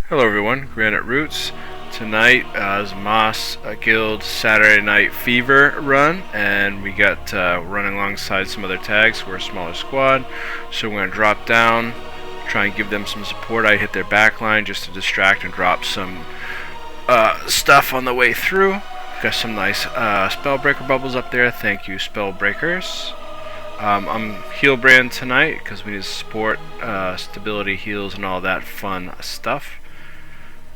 Hello everyone, Granite Roots. Tonight is Moss Guild Saturday Night Fever run, and we got running alongside some other tags. We're a smaller squad, so we're going to drop down, try and give them some support. I hit their back line just to distract and drop some stuff on the way through. Got some nice Spellbreaker bubbles up there. Thank you, Spellbreakers. I'm heal brand tonight because we need to support stability, heals, and all that fun stuff.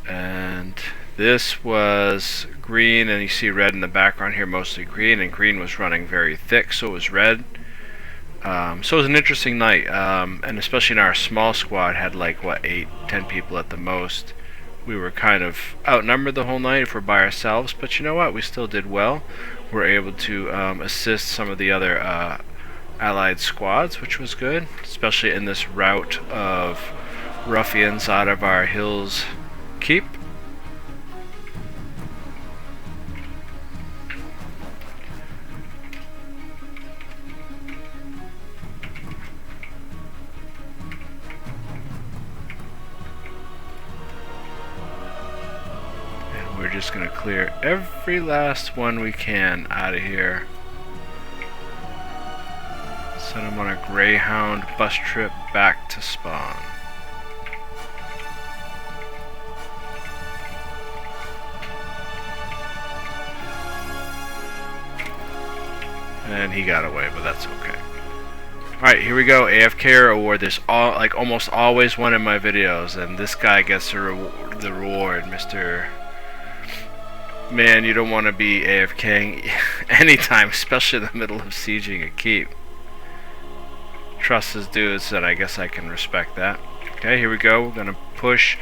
And this was green, and you see red in the background here, mostly green, and green was running very thick, so it was red. So it was an interesting night, and especially in our small squad, had like, what, 8-10 people at the most. We were kind of outnumbered the whole night if we're by ourselves, but you know what, we still did well. We were able to assist some of the other allied squads, which was good, especially in this rout of ruffians out of our hills keep. And we're just going to clear every last one we can out of here. Send them on a Greyhound bus trip back to spawn. And he got away, but that's okay. Alright, here we go. afk'er award. There's almost always one in my videos, and this guy gets the reward, Mr. Man, you don't want to be AFKing anytime, especially in the middle of sieging a keep. Trust his dudes, and I guess I can respect that. Okay, here we go. We're gonna push.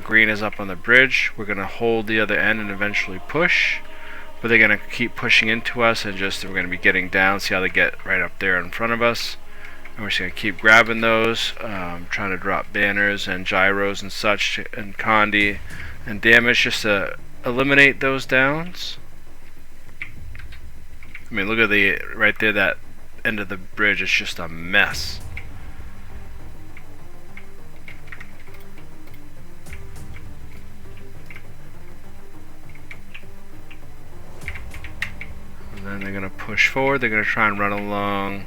Green is up on the bridge. We're gonna hold the other end and eventually push. But they're going to keep pushing into us, and we're going to be getting down. See how they get right up there in front of us. And we're just going to keep grabbing those, trying to drop banners and gyros and such, and condi and damage just to eliminate those downs. I mean, look at right there, that end of the bridge is just a mess. Then they're going to push forward. They're going to try and run along,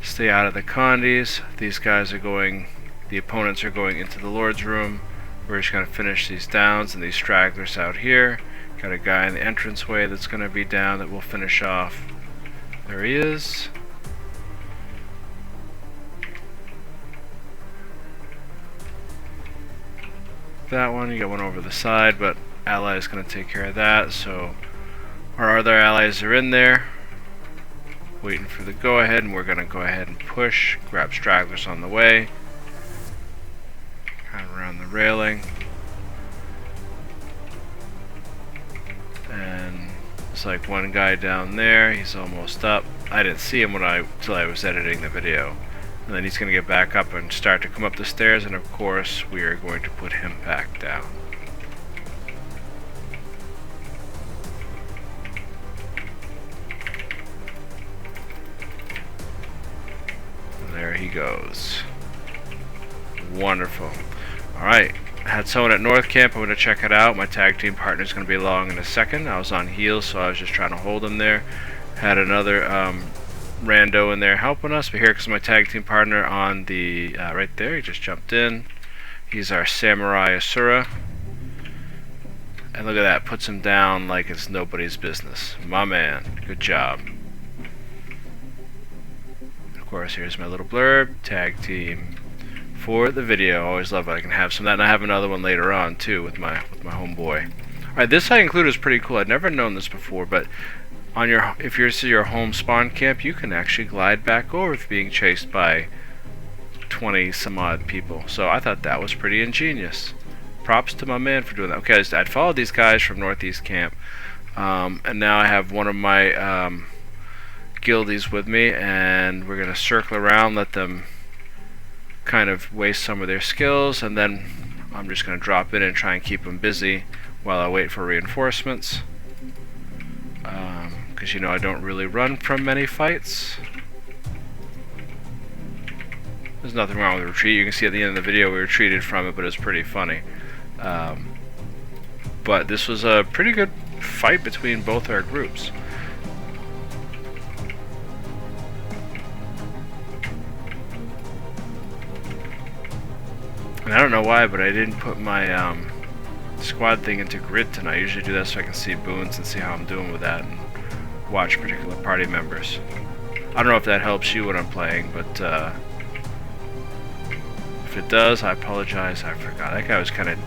stay out of the condis. These guys are going, the opponents are going into the Lord's room. We're just going to finish these downs and these stragglers out here. Got a guy in the entranceway that's going to be down that we'll finish off. There he is. That one, you got one over the side, but ally is going to take care of that, so our other allies are in there waiting for the go ahead, and we're going to go ahead and push, grab stragglers on the way, kind of around the railing, and it's like one guy down there, he's almost up. I didn't see him until I was editing the video, and then he's going to get back up and start to come up the stairs, and of course we are going to put him back down. There he goes. Wonderful. Alright, I had someone at North Camp. I'm going to check it out. My tag team partner is going to be along in a second. I was on heels, so I was just trying to hold him there. Had another rando in there helping us, but here comes my tag team partner on the right there. He just jumped in. He's our Samurai Asura. And look at that, puts him down like it's nobody's business. My man, good job. Of course, here's my little blurb, tag team for the video. Always love it. I can have some of that, and I have another one later on too with my homeboy. Alright, this I included is pretty cool. I'd never known this before, but on if this is your home spawn camp, you can actually glide back over if being chased by 20 some odd people. So I thought that was pretty ingenious. Props to my man for doing that. Okay, I'd followed these guys from Northeast Camp, and now I have one of my guildies with me, and we're going to circle around, let them kind of waste some of their skills, and then I'm just going to drop in and try and keep them busy while I wait for reinforcements, because you know I don't really run from many fights. There's nothing wrong with the retreat. You can see at the end of the video we retreated from it, but it's pretty funny. But this was a pretty good fight between both our groups. And I don't know why, but I didn't put my squad thing into grid tonight. I usually do that so I can see boons and see how I'm doing with that and watch particular party members. I don't know if that helps you when I'm playing, but if it does, I apologize. I forgot. That guy was kind of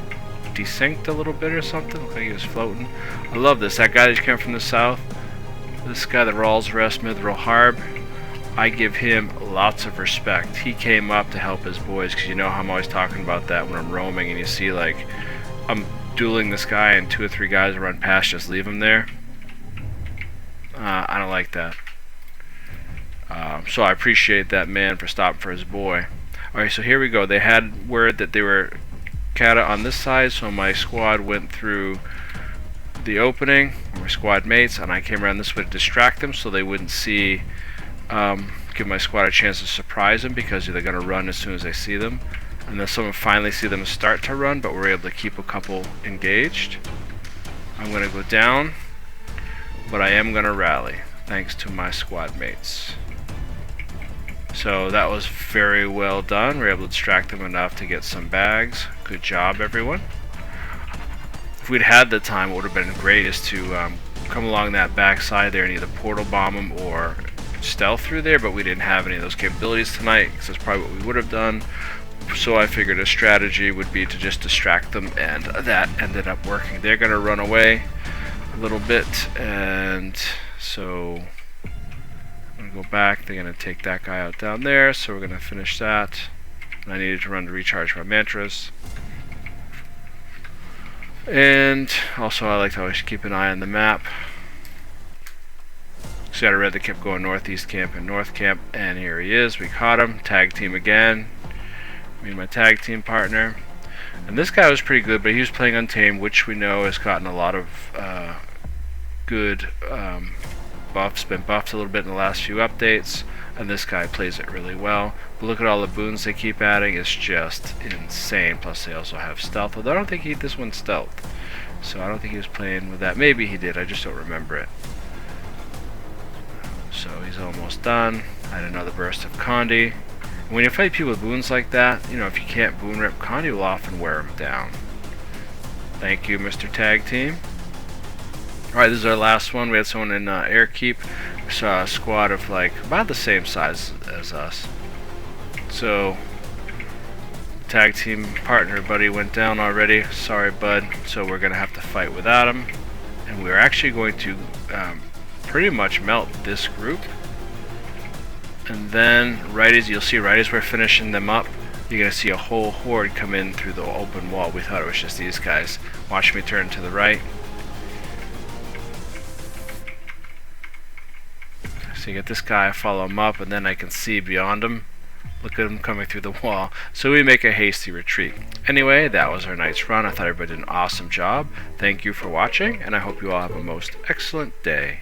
desynced a little bit or something. Looked like he was floating. I love this. That guy that came from the south. This guy, the Rawls Rest Mithril Harb. I give him lots of respect. He came up to help his boys, because you know how I'm always talking about that when I'm roaming and you see like I'm dueling this guy and 2 or 3 guys run past, just leave him there. I don't like that. So I appreciate that man for stopping for his boy. Alright, so here we go. They had word that they were Kata on this side, so my squad went through the opening, my squad mates, and I came around this way to distract them so they wouldn't see, give my squad a chance to surprise them, because they're going to run as soon as they see them. And then someone finally see them start to run, but we're able to keep a couple engaged. I'm going to go down, but I am going to rally, thanks to my squad mates. So that was very well done. We were able to distract them enough to get some bags. Good job, everyone. If we'd had the time, what would have been great is to come along that back side there and either portal bomb them or stealth through there, but we didn't have any of those capabilities tonight, because that's probably what we would have done. So I figured a strategy would be to just distract them, and that ended up working. They're going to run away a little bit, and so I'm going to go back. They're going to take that guy out down there, so we're going to finish that. And I needed to run to recharge my mantras. And also I like to always keep an eye on the map. So I read that kept going northeast camp and north camp, and here he is. We caught him. Tag team again. Me and my tag team partner. And this guy was pretty good, but he was playing Untamed, which we know has gotten a lot of good buffs. Been buffed a little bit in the last few updates, and this guy plays it really well. But look at all the boons they keep adding. It's just insane. Plus they also have stealth, although I don't think this one's stealth, so I don't think he was playing with that. Maybe he did, I just don't remember it. So he's almost done. I had another burst of Condi. When you fight people with boons like that, you know, if you can't boon rip, Condi will often wear him down. Thank you, Mr. Tag Team. Alright, this is our last one. We had someone in Airkeep. We saw a squad of like about the same size as us. So, tag team partner buddy went down already. Sorry, bud. So we're going to have to fight without him. And we're actually going to pretty much melt this group. And then, right as you'll see, right as we're finishing them up, you're going to see a whole horde come in through the open wall. We thought it was just these guys. Watch me turn to the right. So you get this guy, I follow him up, and then I can see beyond him. Look at him coming through the wall. So we make a hasty retreat. Anyway, that was our night's run. I thought everybody did an awesome job. Thank you for watching, and I hope you all have a most excellent day.